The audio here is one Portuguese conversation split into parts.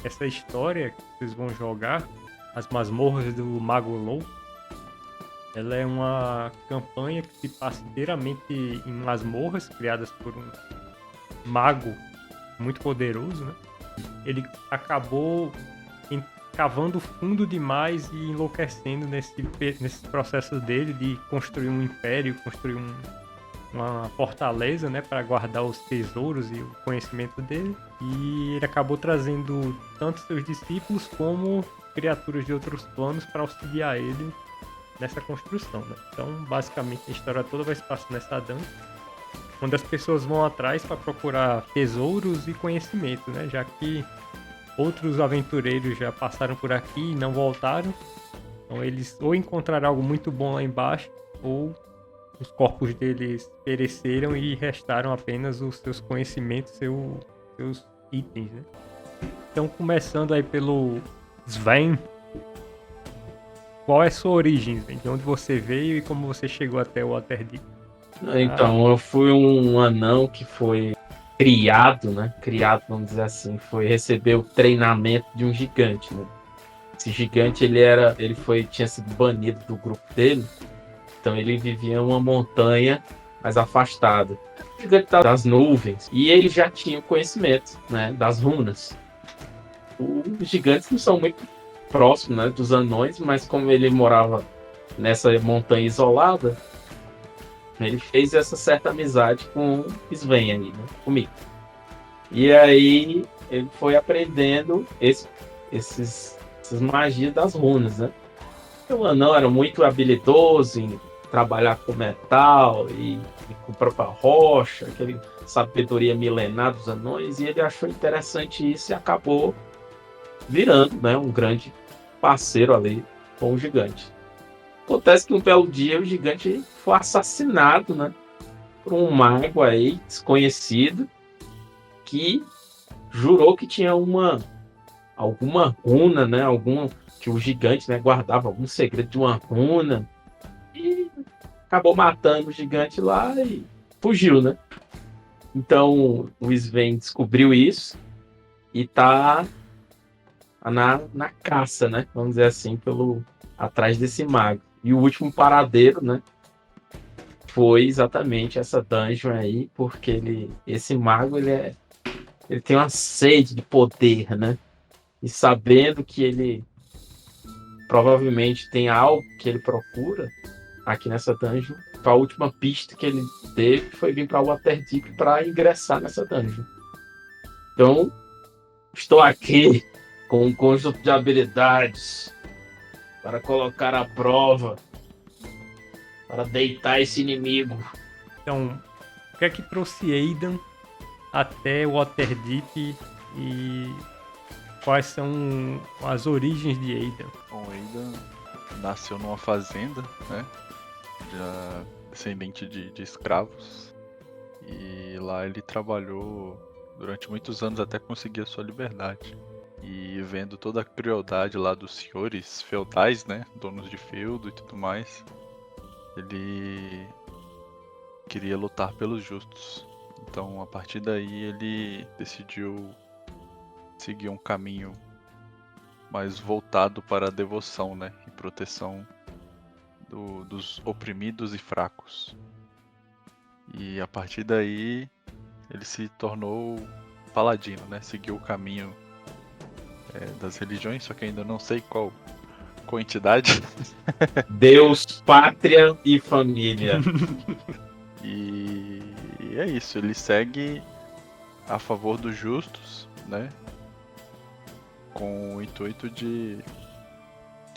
essa história que vocês vão jogar, As Masmorras do Mago Louco, ela é uma campanha que se passa inteiramente em masmorras criadas por um mago muito poderoso, né? Ele acabou cavando fundo demais e enlouquecendo nesses processos dele de construir um império, construir uma fortaleza, né, para guardar os tesouros e o conhecimento dele. E ele acabou trazendo tanto seus discípulos como criaturas de outros planos para auxiliar ele nessa construção, né? Então, basicamente, a história toda vai se passar nessa dungeon, onde as pessoas vão atrás para procurar tesouros e conhecimento, né? Já que outros aventureiros já passaram por aqui e não voltaram. Então eles ou encontraram algo muito bom lá embaixo, ou os corpos deles pereceram e restaram apenas os seus conhecimentos, seus itens, né? Então, começando aí pelo Sven, qual é a sua origem, Sven? De onde você veio e como você chegou até o Waterdeep? Então, eu fui um anão que foi criado, né? Criado, vamos dizer assim, foi receber o treinamento de um gigante, né? Esse gigante, tinha sido banido do grupo dele, então ele vivia em uma montanha mais afastada. O gigante das nuvens, e ele já tinha o conhecimento, né, das runas. Os gigantes não são muito próximos, né, dos anões, mas como ele morava nessa montanha isolada, ele fez essa certa amizade com o Sven aí, né, comigo. E aí ele foi aprendendo essas magias das runas, né? O anão era muito habilidoso em trabalhar com metal e com a própria rocha, aquele sabedoria milenar dos anões, e ele achou interessante isso e acabou virando, né, um grande parceiro ali com o gigante. Acontece que um belo dia o gigante foi assassinado, né, por um mago aí desconhecido que jurou que tinha alguma runa, né, que o gigante, né, guardava algum segredo de uma runa, e acabou matando o gigante lá e fugiu, né? Então o Sven descobriu isso e tá na caça, né? Vamos dizer assim, atrás desse mago. E o último paradeiro, né? Foi exatamente essa dungeon aí, porque esse mago ele tem uma sede de poder, né? E sabendo que ele provavelmente tem algo que ele procura aqui nessa dungeon, a última pista que ele teve foi vir para o Waterdeep para ingressar nessa dungeon. Então, estou aqui com um conjunto de habilidades para colocar à prova, para deitar esse inimigo. Então, o que é que trouxe Aidan até o Waterdeep e quais são as origens de Aidan? Bom, Aidan nasceu numa fazenda, né? Já descendente de escravos. E lá ele trabalhou durante muitos anos até conseguir a sua liberdade. E vendo toda a crueldade lá dos senhores feudais, né? Donos de feudo e tudo mais, ele queria lutar pelos justos. Então, a partir daí, ele decidiu seguir um caminho mais voltado para a devoção, né? E proteção dos oprimidos e fracos. E a partir daí, ele se tornou paladino, né? Seguiu o caminho das religiões, só que ainda não sei qual entidade. Deus, pátria e família. E é isso, ele segue a favor dos justos, né? Com o intuito de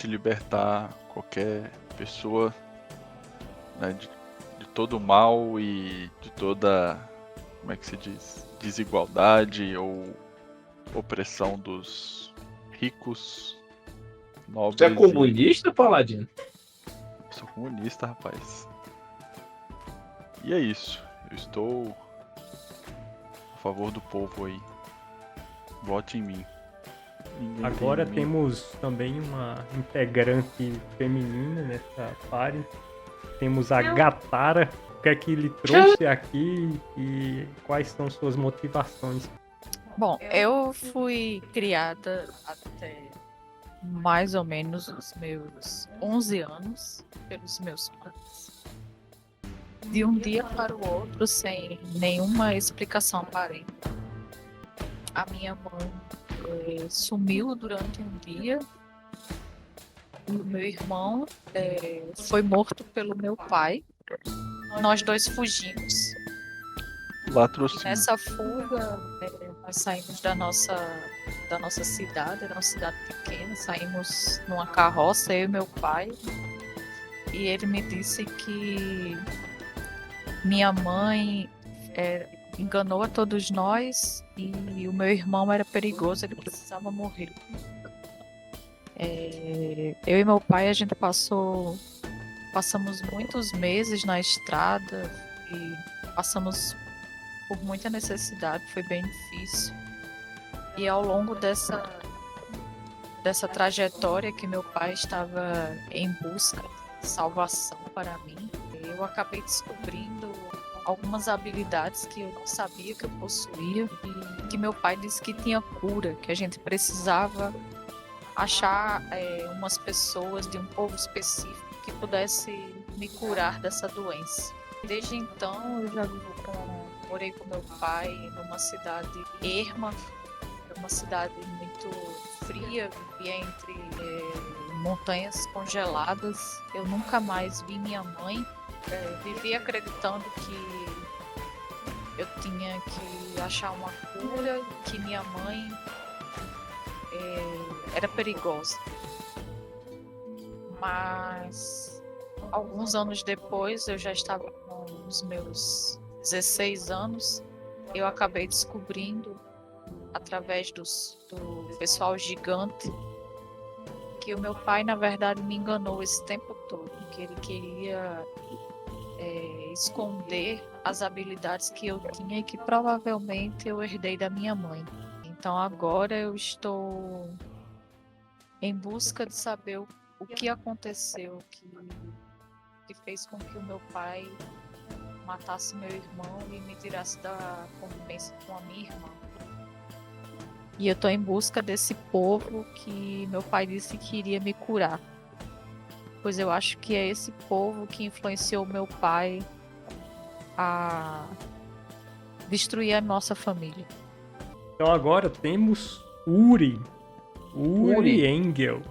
libertar qualquer pessoa, né, de todo o mal e de toda, como é que se diz, desigualdade ou opressão dos ricos, nobres. Você é comunista, Paladino? Sou comunista, rapaz. E é isso. Eu estou a favor do povo aí. Vote em mim. Ninguém Agora tem em mim. temos também uma integrante feminina nessa party. Temos a Gatara. O que é que ele trouxe aqui e quais são suas motivações? Bom, eu fui criada até mais ou menos os meus 11 anos pelos meus pais. De um dia para o outro, sem nenhuma explicação aparente. A minha mãe sumiu durante um dia. E o meu irmão foi morto pelo meu pai. Nós dois fugimos. E Latrocínio. nessa fuga, nós saímos da nossa cidade, era uma cidade pequena, saímos numa carroça, eu e meu pai. E ele me disse que minha mãe enganou a todos nós e o meu irmão era perigoso, ele precisava morrer. Eu e meu pai, a gente passamos muitos meses na estrada e passamos por muita necessidade, foi bem difícil. E ao longo dessa trajetória que meu pai estava em busca de salvação para mim, eu acabei descobrindo algumas habilidades que eu não sabia que eu possuía e que meu pai disse que tinha cura, que a gente precisava achar umas pessoas de um povo específico que pudesse me curar dessa doença. Desde então eu já morei com meu pai numa cidade erma, uma cidade muito fria, vivia entre montanhas congeladas. Eu nunca mais vi minha mãe. Vivia acreditando que eu tinha que achar uma cura, que minha mãe era perigosa. Mas alguns anos depois, eu já estava com os meus 16 anos, eu acabei descobrindo através do pessoal gigante que o meu pai na verdade me enganou esse tempo todo, que ele queria esconder as habilidades que eu tinha e que provavelmente eu herdei da minha mãe. Então agora eu estou em busca de saber o que aconteceu, que fez com que o meu pai matasse meu irmão e me tirasse da convivência com a minha irmã. E eu estou em busca desse povo que meu pai disse que iria me curar. Pois eu acho que é esse povo que influenciou meu pai a destruir a nossa família. Então agora temos Uri. Uri. Engel.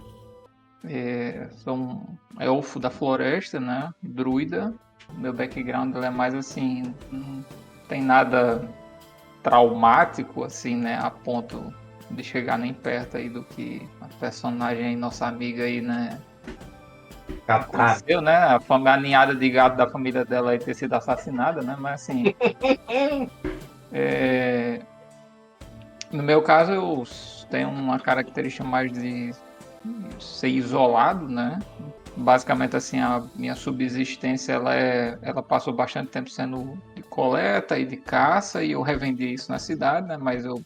Sou um elfo da floresta, né? Druida. Meu background é mais assim, não tem nada traumático, assim, né? A ponto de chegar nem perto aí do que a personagem aí, nossa amiga aí, né? Aconteceu, né? A ninhada de gado da família dela aí ter sido assassinada, né? Mas assim. No meu caso, eu tenho uma característica mais de ser isolado, né? Basicamente, assim, a minha subsistência, ela passou bastante tempo sendo de coleta e de caça, e eu revendi isso na cidade, né? Mas eu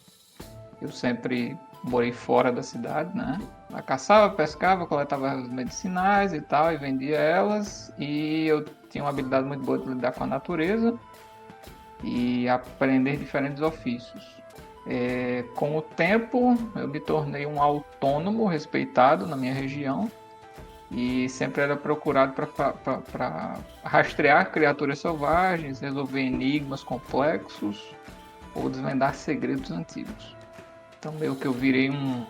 sempre morei fora da cidade, né? Eu caçava, pescava, coletava as medicinais e tal, e vendia elas, e eu tinha uma habilidade muito boa de lidar com a natureza e aprender diferentes ofícios. Com o tempo, eu me tornei um autônomo respeitado na minha região e sempre era procurado para rastrear criaturas selvagens, resolver enigmas complexos ou desvendar segredos antigos. Então, meio que eu virei um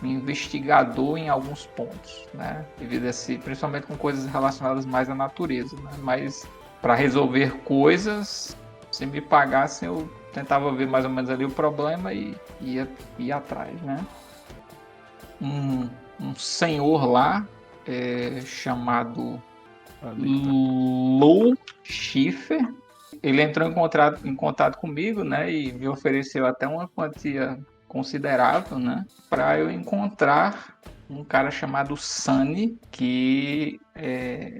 investigador em alguns pontos, né? Devido a principalmente com coisas relacionadas mais à natureza, né? Mas para resolver coisas, se me pagassem, eu tentava ver mais ou menos ali o problema e ia atrás, né? Um senhor lá chamado Lou Schiffer, ele entrou em contato comigo, né? E me ofereceu até uma quantia considerável, né? Para eu encontrar um cara chamado Sunny, que,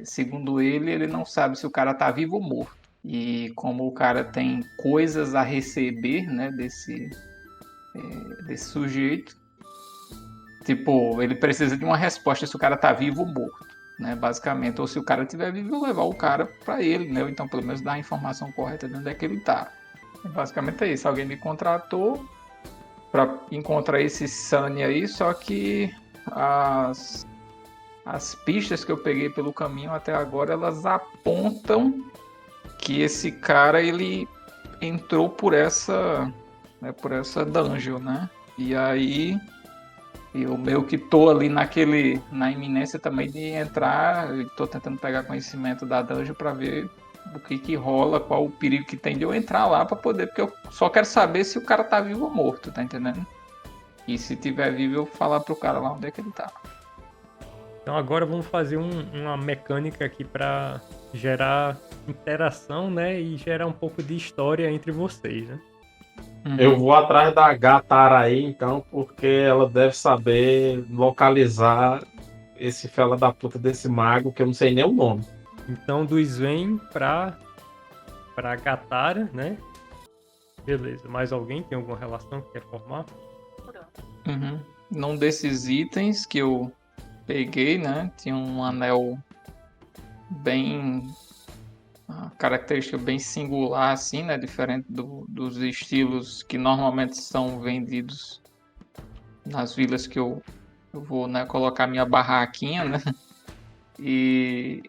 segundo ele não sabe se o cara tá vivo ou morto. E como o cara tem coisas a receber, né, desse sujeito, tipo, ele precisa de uma resposta se o cara tá vivo ou morto, né, basicamente. Ou se o cara estiver vivo, eu levar o cara para ele, né, ou então pelo menos dar a informação correta de onde é que ele tá. Basicamente é isso. Alguém me contratou para encontrar esse Sunny aí, só que as pistas que eu peguei pelo caminho até agora, elas apontam que esse cara, ele entrou por essa, né, por essa dungeon, né? E aí eu meio que tô ali na iminência também de entrar, eu tô tentando pegar conhecimento da dungeon para ver o que rola, qual o perigo que tem de eu entrar lá para poder, porque eu só quero saber se o cara tá vivo ou morto, tá entendendo? E se tiver vivo, eu falar pro cara lá onde é que ele tá. Então agora vamos fazer uma mecânica aqui para gerar interação, né? E gerar um pouco de história entre vocês, né? Eu vou atrás da gata aí, então, porque ela deve saber localizar esse fela da puta desse mago, que eu não sei nem o nome. Então do Sven pra Gatara, né? Beleza. Mais alguém tem alguma relação que quer formar? Uhum. Num desses itens que eu peguei, né? Tinha um anel bem. Uma característica bem singular, assim, né? Diferente dos estilos que normalmente são vendidos nas vilas que eu vou, né, colocar minha barraquinha, né? E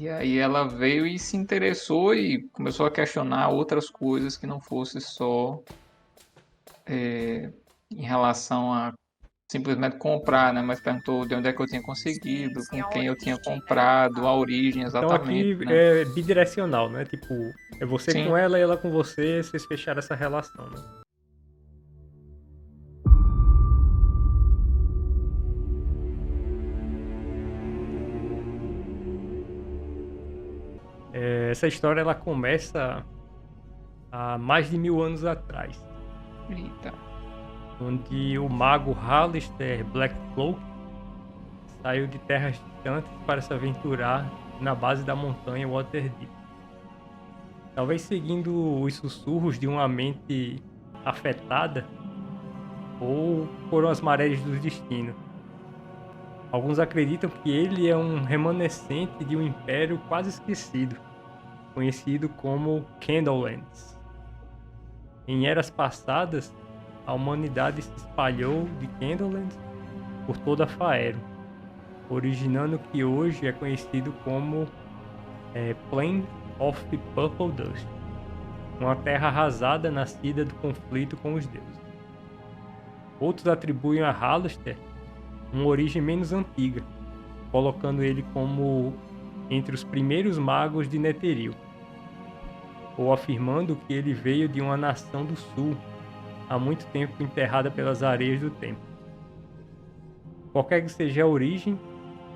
aí ela veio e se interessou e começou a questionar outras coisas que não fosse só em relação a simplesmente comprar, né? Mas perguntou de onde é que eu tinha conseguido, Sim, com a quem eu tinha origem, né? comprado, a origem Então aqui exatamente, né? é bidirecional, né? Tipo, é você Sim. com ela e ela com você, vocês fecharam essa relação, né? Essa história ela começa há mais de 1000 anos atrás, Eita. onde o mago Hallister Blackcloak saiu de terras distantes para se aventurar na base da montanha Waterdeep. Talvez seguindo os sussurros de uma mente afetada ou foram as marés do destino. Alguns acreditam que ele é um remanescente de um império quase esquecido, conhecido como Candlelands. Em eras passadas, a humanidade se espalhou de Candlelands por toda a Faerû, originando o que hoje é conhecido como Plain of the Purple Dust, uma terra arrasada nascida do conflito com os deuses. Outros atribuem a Hallister uma origem menos antiga, colocando ele como entre os primeiros magos de Netheril, ou afirmando que ele veio de uma nação do sul, há muito tempo enterrada pelas areias do tempo. Qualquer que seja a origem,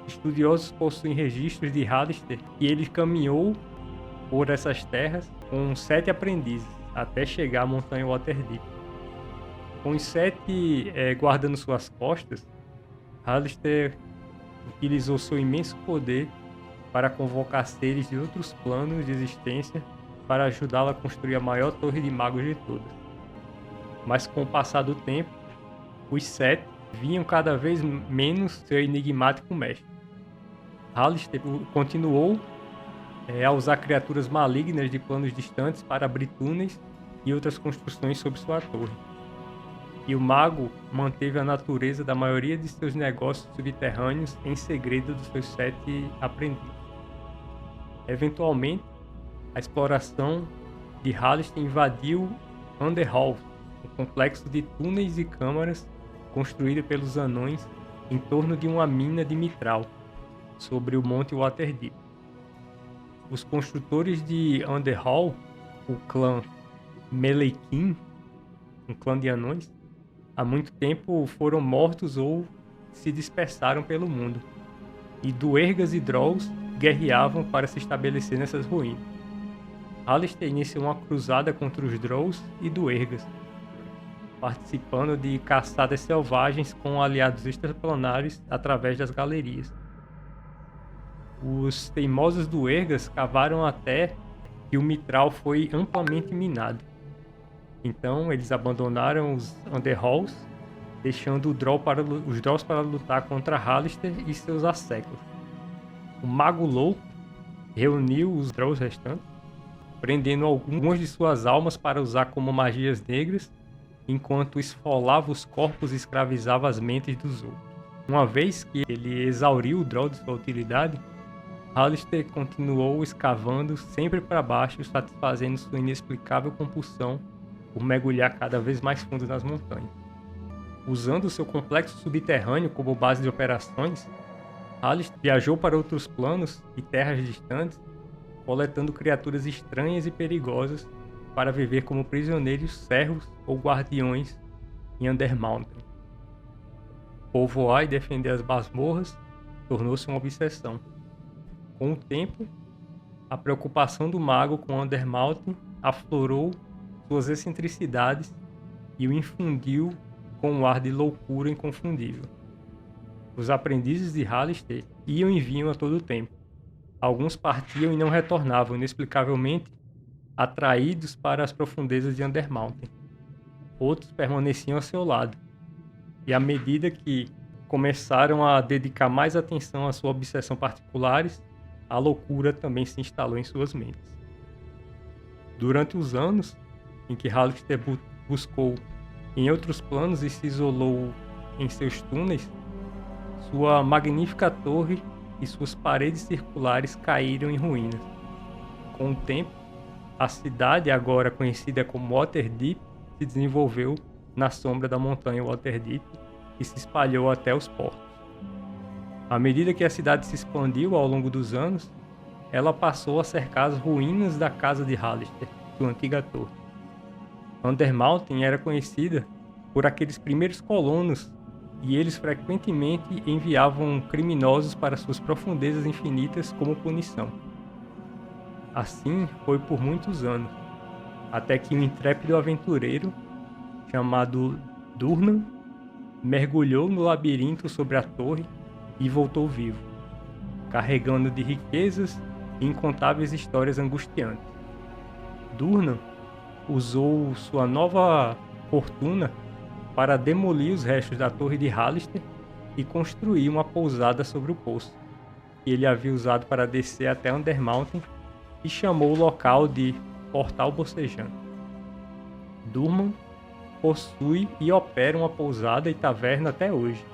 estudiosos possuem registros de Hallister que ele caminhou por essas terras com 7 aprendizes, até chegar à montanha Waterdeep. Com os 7 guardando suas costas, Hallister utilizou seu imenso poder para convocar seres de outros planos de existência para ajudá-la a construir a maior torre de magos de todas. Mas com o passar do tempo, os 7 viam cada vez menos seu enigmático mestre. Hallister continuou a usar criaturas malignas de planos distantes para abrir túneis e outras construções sob sua torre. E o mago manteve a natureza da maioria de seus negócios subterrâneos em segredo dos seus 7 aprendizes. Eventualmente, a exploração de Hallister invadiu Underhall, um complexo de túneis e câmaras construído pelos anões em torno de uma mina de mitral, sobre o Monte Waterdeep. Os construtores de Underhall, o clã Melekin, um clã de anões, há muito tempo foram mortos ou se dispersaram pelo mundo, e Duergas e Drolls guerreavam para se estabelecer nessas ruínas. Hallister iniciou uma cruzada contra os Drolls e Duergas, participando de caçadas selvagens com aliados extraplanários através das galerias. Os teimosos Duergas cavaram até que o mitral foi amplamente minado. Então eles abandonaram os Underhalls, deixando os Drolls para lutar contra Hallister e seus asseclas. O Mago Louco reuniu os Drolls restantes, prendendo algumas de suas almas para usar como magias negras enquanto esfolava os corpos e escravizava as mentes dos outros. Uma vez que ele exauriu o Droll de sua utilidade, Alistair continuou escavando sempre para baixo, satisfazendo sua inexplicável compulsão por mergulhar cada vez mais fundo nas montanhas. Usando seu complexo subterrâneo como base de operações, Alistair viajou para outros planos e terras distantes, coletando criaturas estranhas e perigosas para viver como prisioneiros servos ou guardiões em Undermountain. Povoar e defender as masmorras tornou-se uma obsessão. Com o tempo, a preocupação do mago com Undermountain aflorou suas excentricidades e o infundiu com um ar de loucura inconfundível. Os aprendizes de Alistair iam e vinham a todo tempo. Alguns partiam e não retornavam, inexplicavelmente atraídos para as profundezas de Undermountain. Outros permaneciam ao seu lado. E à medida que começaram a dedicar mais atenção à sua obsessão particulares, a loucura também se instalou em suas mentes. Durante os anos em que Alistair buscou em outros planos e se isolou em seus túneis, sua magnífica torre e suas paredes circulares caíram em ruínas. Com o tempo, a cidade, agora conhecida como Waterdeep, se desenvolveu na sombra da montanha Waterdeep e se espalhou até os portos. À medida que a cidade se expandiu ao longo dos anos, ela passou a cercar as ruínas da casa de Alistair, sua antiga torre. Undermountain era conhecida por aqueles primeiros colonos e eles frequentemente enviavam criminosos para suas profundezas infinitas como punição. Assim foi por muitos anos, até que um intrépido aventureiro chamado Durnan mergulhou no labirinto sobre a torre e voltou vivo, carregando de riquezas e incontáveis histórias angustiantes. Durnan usou sua nova fortuna para demolir os restos da torre de Alistair e construir uma pousada sobre o poço, que ele havia usado para descer até Undermountain, e chamou o local de Portal Bocejante. Durnan possui e opera uma pousada e taverna até hoje,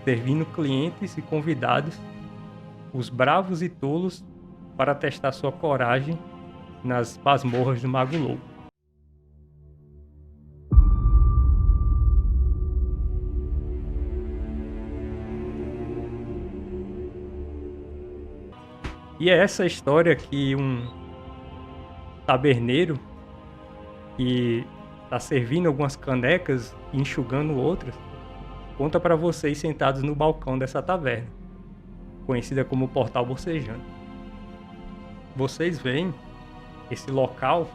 servindo clientes e convidados, os bravos e tolos, para testar sua coragem nas masmorras do Mago Louco. E é essa história que um taberneiro que está servindo algumas canecas e enxugando outras, conta para vocês sentados no balcão dessa taverna, conhecida como Portal Bocejante. Vocês veem esse local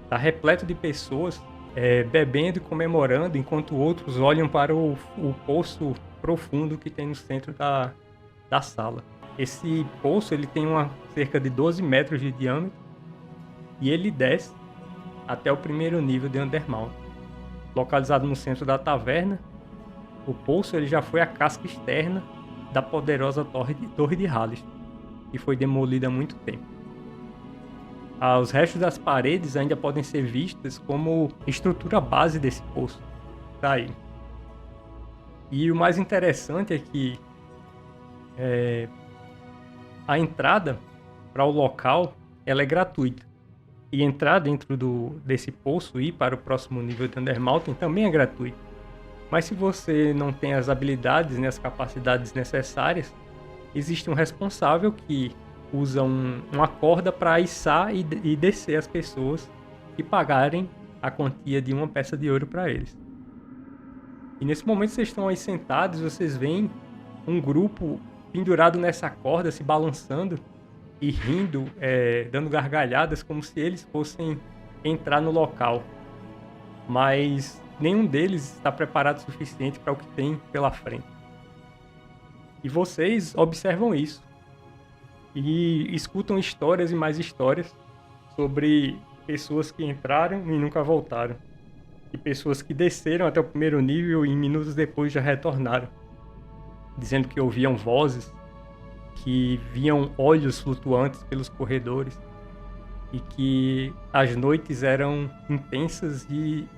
está repleto de pessoas bebendo e comemorando, enquanto outros olham para o poço profundo que tem no centro da sala. Esse poço ele tem cerca de 12 metros de diâmetro e ele desce até o primeiro nível de Undermountain. Localizado no centro da taverna, o poço ele já foi a casca externa da poderosa torre de Alistair, que foi demolida há muito tempo. Os restos das paredes ainda podem ser vistos como estrutura base desse poço. Tá aí. E o mais interessante é que a entrada para o local ela é gratuita. E entrar dentro desse poço e ir para o próximo nível de Undermountain também é gratuito. Mas se você não tem as habilidades e as capacidades necessárias, existe um responsável que usa uma corda para içar e descer as pessoas e pagarem a quantia de uma peça de ouro para eles. E nesse momento vocês estão aí sentados, vocês veem um grupo pendurado nessa corda, se balançando e rindo, dando gargalhadas, como se eles fossem entrar no local. Mas nenhum deles está preparado o suficiente para o que tem pela frente. E vocês observam isso. E escutam histórias e mais histórias sobre pessoas que entraram e nunca voltaram. E pessoas que desceram até o primeiro nível e minutos depois já retornaram, dizendo que ouviam vozes, que viam olhos flutuantes pelos corredores e que as noites eram intensas e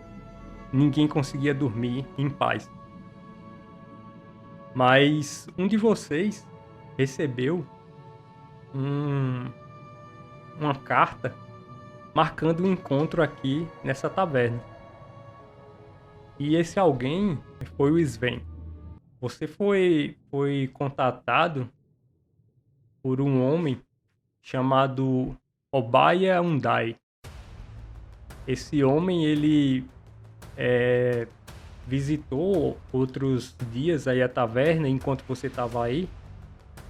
ninguém conseguia dormir em paz. Mas um de vocês recebeu uma carta marcando um encontro aqui nessa taverna. E esse alguém foi o Sven. Você foi contatado por um homem chamado Obaya Undai. Esse homem, ele visitou outros dias aí a taverna enquanto você estava aí,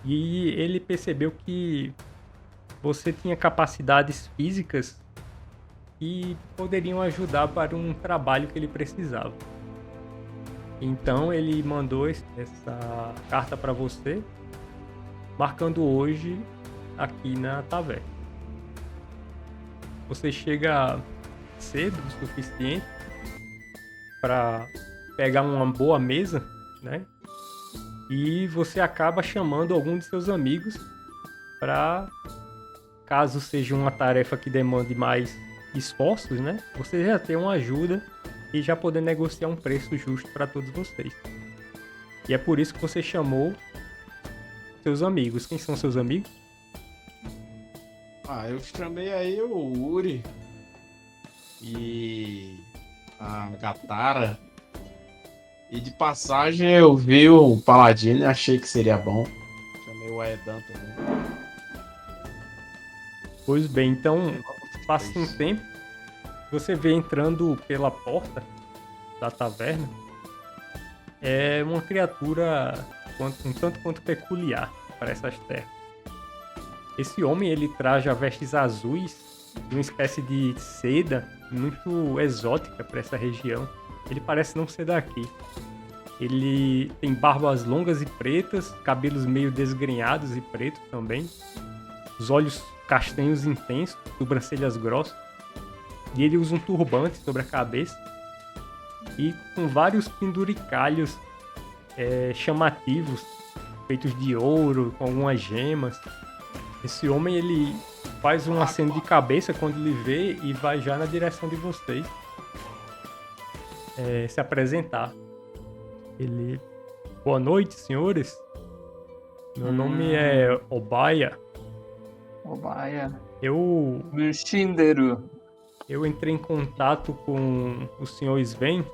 e ele percebeu que você tinha capacidades físicas que poderiam ajudar para um trabalho que ele precisava. Então ele mandou essa carta para você, marcando hoje aqui na taverna. Você chega cedo o suficiente para pegar uma boa mesa, né? E você acaba chamando algum de seus amigos para, caso seja uma tarefa que demande mais esforços, né? Você já tem uma ajuda e já poder negociar um preço justo para todos vocês. E é por isso que você chamou seus amigos. Quem são seus amigos? Eu chamei aí o Uri e a Gatara. E de passagem eu vi o Paladino e achei que seria bom. Chamei o Aedan também. Pois bem, então passa um tempo, você vê entrando pela porta da taverna uma criatura um tanto quanto peculiar para essas terras. Esse homem, ele traja vestes azuis de uma espécie de seda muito exótica para essa região. Ele parece não ser daqui. Ele tem barbas longas e pretas, cabelos meio desgrenhados e pretos também, os olhos castanhos intensos, sobrancelhas grossas, e ele usa um turbante sobre a cabeça e com vários penduricalhos chamativos, feitos de ouro, com algumas gemas. Esse homem, ele faz um aceno de cabeça quando ele vê e vai já na direção de vocês se apresentar. Ele... Boa noite, senhores. Meu nome é Obaya. Obaya. Eu Shinderu. entrei em contato com o senhor Sven.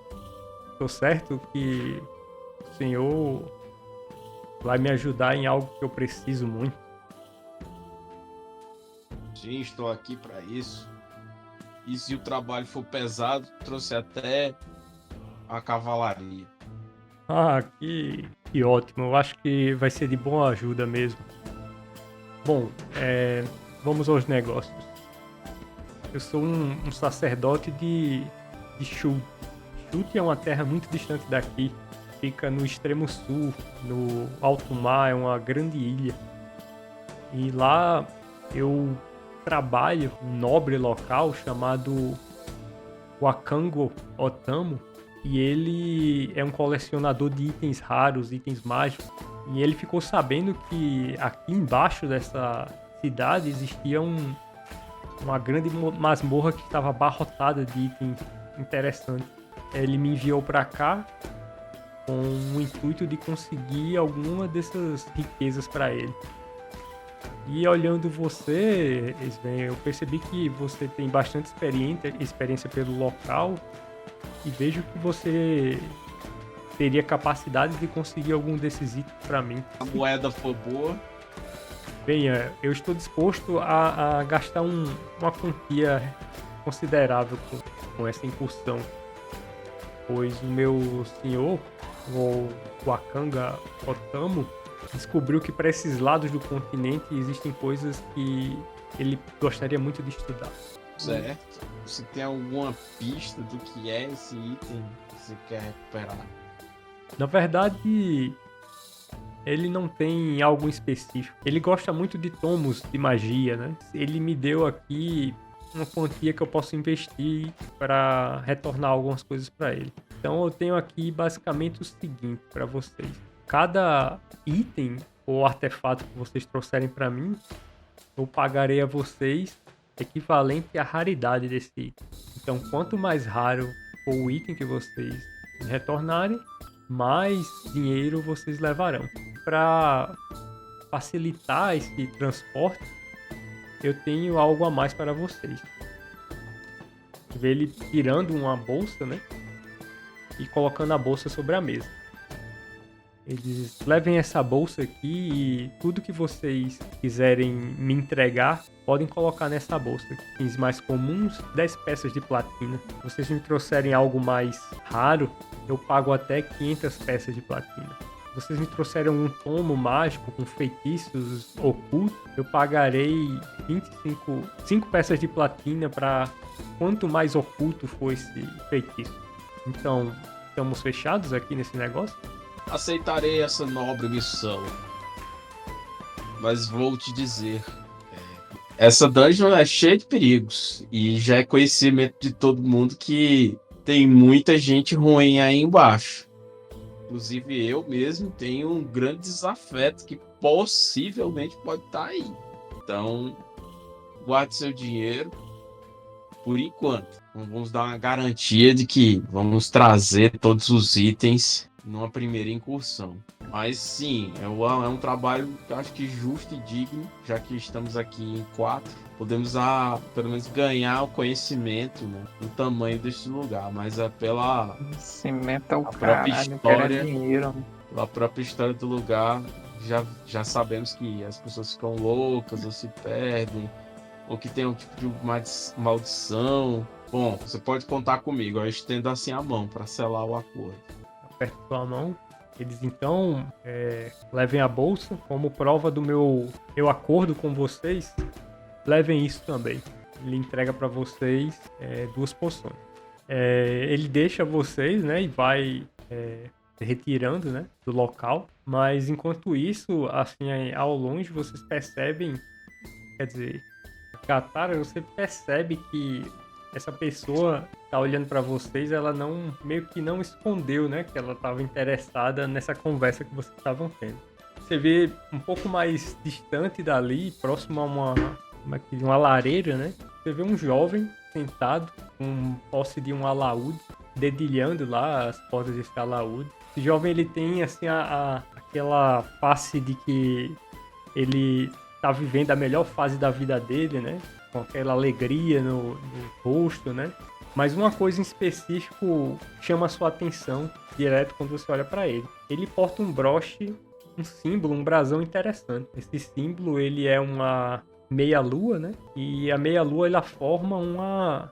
Tô certo que o senhor vai me ajudar em algo que eu preciso muito. Sim, estou aqui para isso. E se o trabalho for pesado, trouxe até a cavalaria. Ah, que ótimo. Eu acho que vai ser de boa ajuda mesmo. Bom, vamos aos negócios. Eu sou um sacerdote de Shult. Shult é uma terra muito distante daqui. Fica no extremo sul, no alto mar, é uma grande ilha. E lá eu trabalho um nobre local chamado Wakango Otamo. E ele é um colecionador de itens raros, itens mágicos. E ele ficou sabendo que aqui embaixo dessa cidade existia uma grande masmorra que estava abarrotada de itens interessantes. Ele me enviou para cá com o intuito de conseguir alguma dessas riquezas para ele. E olhando você, Sven, eu percebi que você tem bastante experiência pelo local. E vejo que você teria capacidade de conseguir algum desses itens para mim. A moeda for boa. Bem, eu estou disposto a gastar uma quantia considerável com essa incursão. Pois o meu senhor, o Wakanga Otamo, descobriu que para esses lados do continente existem coisas que ele gostaria muito de estudar. Certo. Você tem alguma pista do que é esse item que você quer recuperar? Na verdade, ele não tem algo específico. Ele gosta muito de tomos de magia, né? Ele me deu aqui uma quantia que eu posso investir para retornar algumas coisas para ele. Então eu tenho aqui basicamente o seguinte para vocês. Cada item ou artefato que vocês trouxerem para mim, eu pagarei a vocês equivalente à raridade desse item. Então, quanto mais raro for o item que vocês retornarem, mais dinheiro vocês levarão. Para facilitar esse transporte, eu tenho algo a mais para vocês. Você vê ele tirando uma bolsa, né? E colocando a bolsa sobre a mesa. Eles levem essa bolsa aqui e tudo que vocês quiserem me entregar, podem colocar nessa bolsa. Itens mais comuns, 10 peças de platina. Se vocês me trouxerem algo mais raro, eu pago até 500 peças de platina. Se vocês me trouxerem um tomo mágico com feitiços ocultos, eu pagarei 5 peças de platina para quanto mais oculto for esse feitiço. Então, estamos fechados aqui nesse negócio? Aceitarei essa nobre missão. Mas vou te dizer, essa dungeon é cheia de perigos. E já é conhecimento de todo mundo que tem muita gente ruim aí embaixo. Inclusive eu mesmo tenho um grande desafeto que possivelmente pode estar aí. Então, guarde seu dinheiro por enquanto. Vamos dar uma garantia de que vamos trazer todos os itens numa primeira incursão. Mas sim, é um trabalho que eu acho que justo e digno, já que estamos aqui em 4. Podemos pelo menos ganhar o conhecimento, né, do tamanho deste lugar, mas é pela Cimento é o própria caralho, história. quero dinheiro. pela própria história do lugar, já sabemos que as pessoas ficam loucas ou se perdem, ou que tem um tipo de maldição. Bom, você pode contar comigo, eu estendo assim a mão para selar o acordo. Aperto sua mão. Eles então levem a bolsa como prova do meu acordo com vocês. Levem isso também. Ele entrega para vocês 2 poções. Ele deixa vocês, né, e vai retirando, né, do local. Mas enquanto isso, assim, ao longe vocês percebem, quer dizer, Katara, você percebe que essa pessoa tá olhando para vocês, ela meio que não escondeu, né, que ela estava interessada nessa conversa que vocês estavam tendo. Você vê um pouco mais distante dali, próximo a uma lareira, né? Você vê um jovem sentado com posse de um alaúde, dedilhando lá as portas desse alaúde. Esse jovem, ele tem assim aquela face de que ele tá vivendo a melhor fase da vida dele, né? Com aquela alegria no rosto, né? Mas uma coisa em específico chama a sua atenção direto quando você olha para ele. Ele porta um broche, um símbolo, um brasão interessante. Esse símbolo, ele é uma meia-lua, né? E a meia-lua, ela forma uma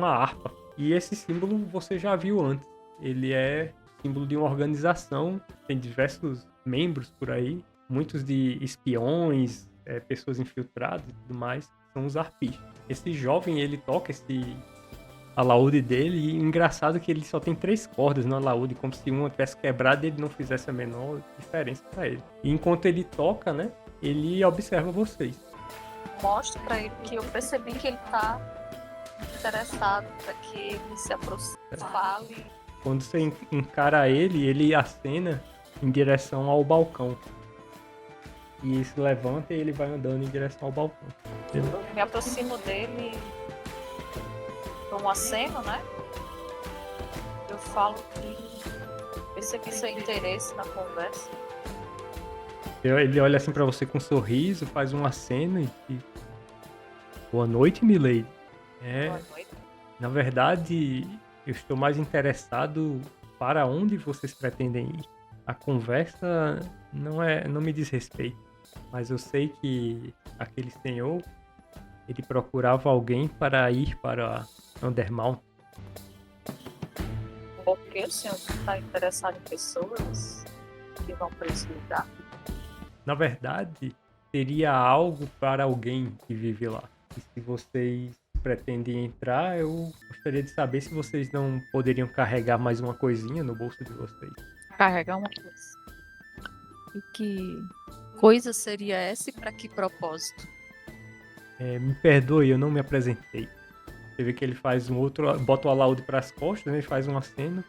harpa. E esse símbolo você já viu antes. Ele é símbolo de uma organização, tem diversos membros por aí, muitos de espiões, pessoas infiltradas e tudo mais, são os arpistas. Esse jovem, ele toca esse alaúde dele, e engraçado que ele só tem 3 cordas no alaúde, como se uma tivesse quebrado e ele não fizesse a menor diferença para ele. E enquanto ele toca, né, ele observa vocês. Mostro pra ele que eu percebi que ele tá interessado, pra que ele se aproxime, fale. Quando você encara ele, ele acena em direção ao balcão. E se levanta e ele vai andando em direção ao balcão. Eu me aproximo dele com um aceno, né? Eu falo que percebi seu interesse na conversa. Ele olha assim pra você com um sorriso, faz um aceno e boa noite, milady. Boa noite. Na verdade, eu estou mais interessado para onde vocês pretendem ir. A conversa não me diz respeito, mas eu sei que aquele senhor, ele procurava alguém para ir para Undermount. Por que o senhor está interessado em pessoas que vão para esse lugar? Na verdade, seria algo para alguém que vive lá. E se vocês pretendem entrar, eu gostaria de saber se vocês não poderiam carregar mais uma coisinha no bolso de vocês. Carregar uma coisa. E que coisa seria essa e para que propósito? Me perdoe, eu não me apresentei. Você vê que ele faz bota o alaúde para as costas, né? Ele faz um aceno.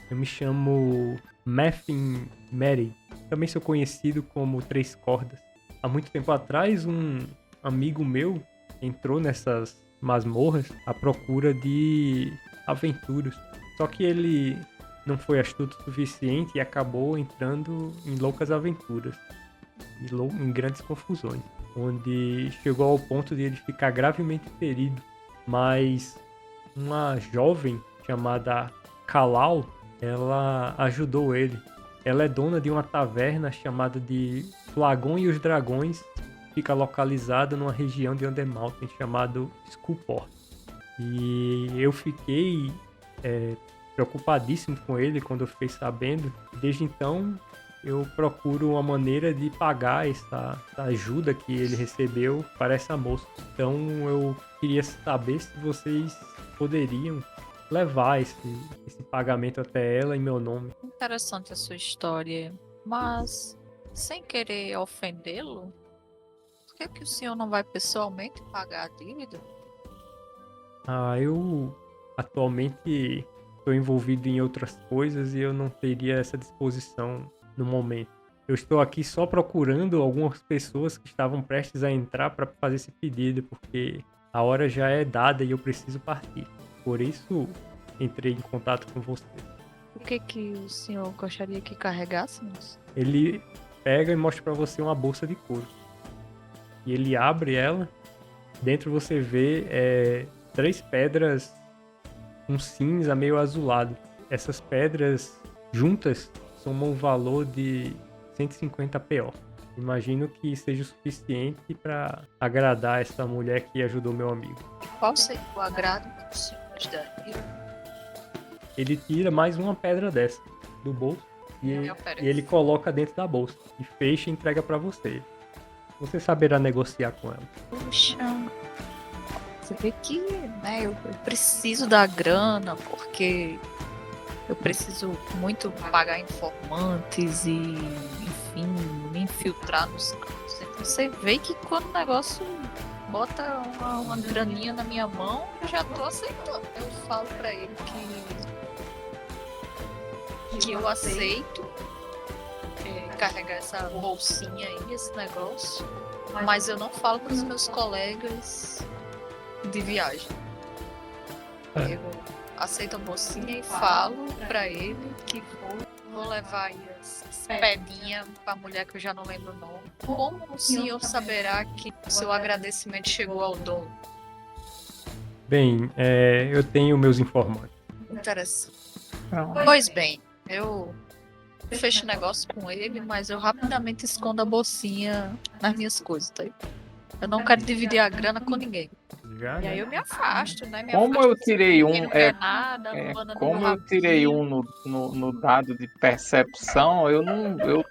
Eu me chamo Matthew Mary. Também sou conhecido como 3 Cordas. Há muito tempo atrás, um amigo meu entrou nessas masmorras à procura de aventuras. Só que ele não foi astuto o suficiente e acabou entrando em loucas aventuras, em grandes confusões, onde chegou ao ponto de ele ficar gravemente ferido. Mas uma jovem chamada Kalal, ela ajudou ele. Ela é dona de uma taverna chamada de Flagon e os Dragões, fica localizada numa região de Undermountain chamado Skullport. E eu fiquei preocupadíssimo com ele quando eu fiquei sabendo. Desde então eu procuro uma maneira de pagar essa ajuda que ele recebeu para essa moça. Então eu queria saber se vocês poderiam levar esse pagamento até ela em meu nome. Interessante a sua história, mas sem querer ofendê-lo, por que o senhor não vai pessoalmente pagar a dívida? Eu atualmente estou envolvido em outras coisas e eu não teria essa disposição no momento. Eu estou aqui só procurando algumas pessoas que estavam prestes a entrar para fazer esse pedido, porque a hora já é dada e eu preciso partir. Por isso, entrei em contato com você. O que o senhor gostaria que carregássemos? Ele pega e mostra para você uma bolsa de couro. E ele abre ela. Dentro você vê 3 pedras, um cinza meio azulado. Essas pedras juntas somam um valor de 150 PO. Imagino que seja o suficiente para agradar essa mulher que ajudou meu amigo. Qual seria o agrado que o senhor nos daria? Ele tira mais uma pedra dessa do bolso e Eu me ofereço. ele coloca dentro da bolsa e fecha e entrega para você. Você saberá negociar com ela. Puxa, você vê que, né, eu preciso da grana porque eu preciso muito pagar informantes e, enfim, me infiltrar nos campos. Então você vê que quando o negócio bota uma graninha na minha mão, eu já tô aceitando. Eu falo pra ele que eu aceito carregar essa bolsinha aí, esse negócio, mas eu não falo pros meus colegas de viagem. Eu aceito a bolsinha e falo pra ele que vou levar aí as pedinhas pra mulher que eu já não lembro o nome. Como o senhor saberá que o seu agradecimento chegou ao dono? Bem, eu tenho meus informantes. Interessante. Pronto. Pois bem, eu fecho negócio com ele, mas eu rapidamente escondo a bolsinha nas minhas coisas, tá aí? Eu não quero dividir a grana com ninguém. Já, E aí né? eu me afasto, né? Como eu tirei ninguém um, não quer nada, manda no como meu eu tirei rabinho. no dado de percepção,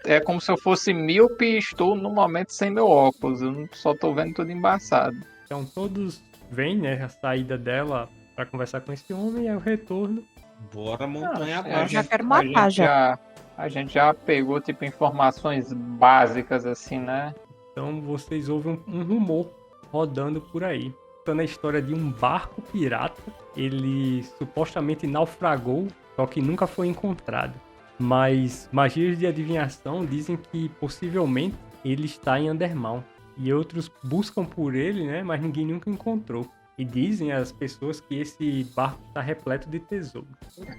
é como se eu fosse míope e estou no momento sem meu óculos. Só tô vendo tudo embaçado. Então todos vêm, né? A saída dela para conversar com esse homem e aí o retorno. Bora montanha Eu abaixo. já quero matar, A gente já pegou tipo informações básicas assim, né? Então vocês ouvem um rumor rodando por aí. Contando a história de um barco pirata. Ele supostamente naufragou, só que nunca foi encontrado. Mas magias de adivinhação dizem que possivelmente ele está em Undermount. E outros buscam por ele, né? Mas ninguém nunca encontrou. E dizem as pessoas que esse barco está repleto de tesouro.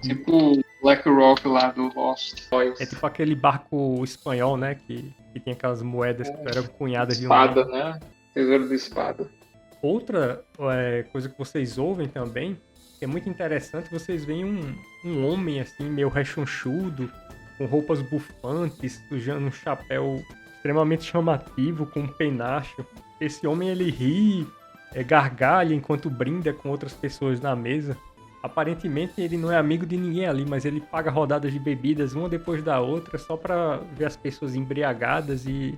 Tipo Black Rock lá do Lost Boys. É tipo aquele barco espanhol, né? Que tem aquelas moedas que eram cunhadas de Espada, né? Tesouro de espada. Outra coisa que vocês ouvem também, que é muito interessante, vocês veem um homem assim, meio rechonchudo, com roupas bufantes, usando um chapéu extremamente chamativo, com um penacho. Esse homem, ele ri, gargalha enquanto brinda com outras pessoas na mesa. Aparentemente ele não é amigo de ninguém ali, mas ele paga rodadas de bebidas uma depois da outra só pra ver as pessoas embriagadas e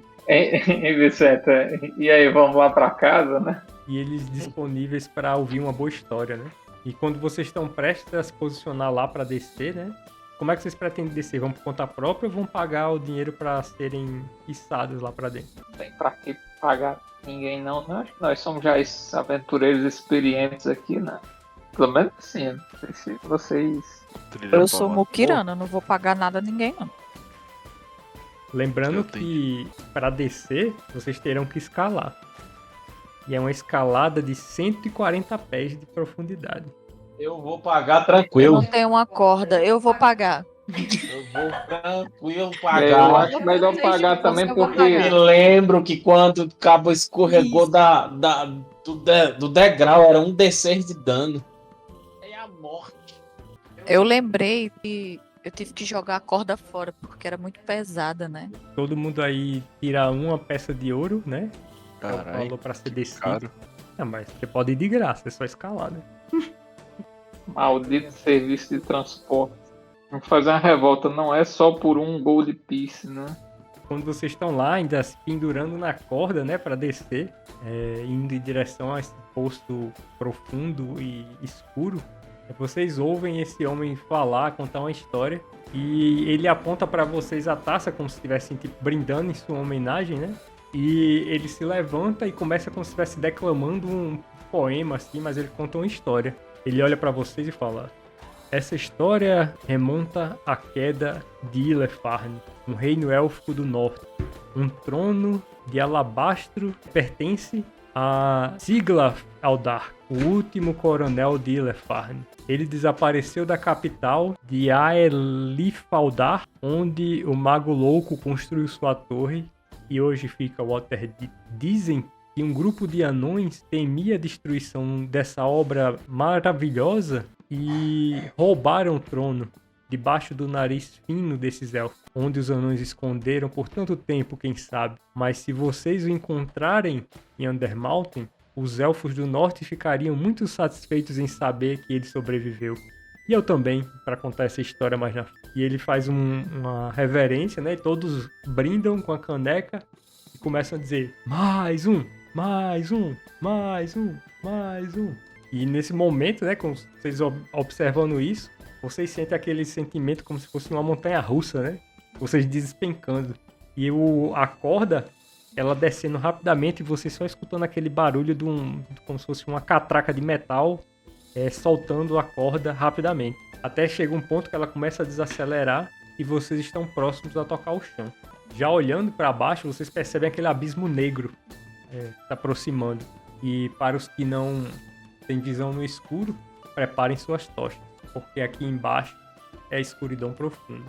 Vicente, e aí, vamos lá pra casa, né? eles disponíveis pra ouvir uma boa história, né? E quando vocês estão prestes a se posicionar lá pra descer, né? Como é que vocês pretendem descer? Vão por conta própria ou vão pagar o dinheiro pra serem içados lá pra dentro? Não tem pra que pagar ninguém, não. Acho que nós somos já esses aventureiros experientes aqui, né? Pelo menos assim, não sei se vocês... Trilha Eu pra sou uma- Mukirana, não vou pagar nada a ninguém, não. Lembrando Eu que para descer, vocês terão que escalar. E é uma escalada de 140 pés de profundidade. Eu vou pagar Eu tranquilo. não tenho uma corda, eu vou pagar. Eu vou tranquilo Eu pagar. acho melhor pagar também Eu vou porque Me lembro que quando o cabo escorregou do degrau, era um D6 de dano. É a morte. Eu lembrei que eu tive que jogar a corda fora, porque era muito pesada, né? Todo mundo aí tira uma peça de ouro, né? É o Caralho, valor pra ser que descido. caro. Ah, mas você pode ir de graça, é só escalar, né? maldito serviço de transporte. Vamos fazer uma revolta, não é só por um gold piece, né? Quando vocês estão lá, ainda se pendurando na corda, né, para descer, indo em direção a esse poço profundo e escuro, vocês ouvem esse homem falar, contar uma história, e ele aponta para vocês a taça como se estivessem tipo, brindando em sua homenagem, né? E ele se levanta e começa como se estivesse declamando um poema assim, mas ele conta uma história. Ele olha para vocês e fala: essa história remonta à queda de Ilefarn, um reino élfico do norte. Um trono de alabastro que pertence a Siglaf Aldar, o último coronel de Ilefarn. Ele desapareceu da capital de Aelifaldar, onde o Mago Louco construiu sua torre e hoje fica Waterdeep. Dizem que um grupo de anões temia a destruição dessa obra maravilhosa e roubaram o trono debaixo do nariz fino desses elfos, onde os anões esconderam por tanto tempo, quem sabe. Mas se vocês o encontrarem em Undermountain, os elfos do norte ficariam muito satisfeitos em saber que ele sobreviveu. E eu também, para contar essa história mais na frente. E ele faz uma reverência, né? E todos brindam com a caneca e começam a dizer: mais um, mais um, mais um, mais um. E nesse momento, né, com vocês observando isso, vocês sentem aquele sentimento como se fosse uma montanha russa, né? Vocês despencando. E a corda, ela descendo rapidamente e vocês só escutando aquele barulho como se fosse uma catraca de metal soltando a corda rapidamente. Até chega um ponto que ela começa a desacelerar e vocês estão próximos a tocar o chão. Já olhando para baixo, vocês percebem aquele abismo negro se aproximando. E para os que não têm visão no escuro, preparem suas tochas, porque aqui embaixo é escuridão profunda.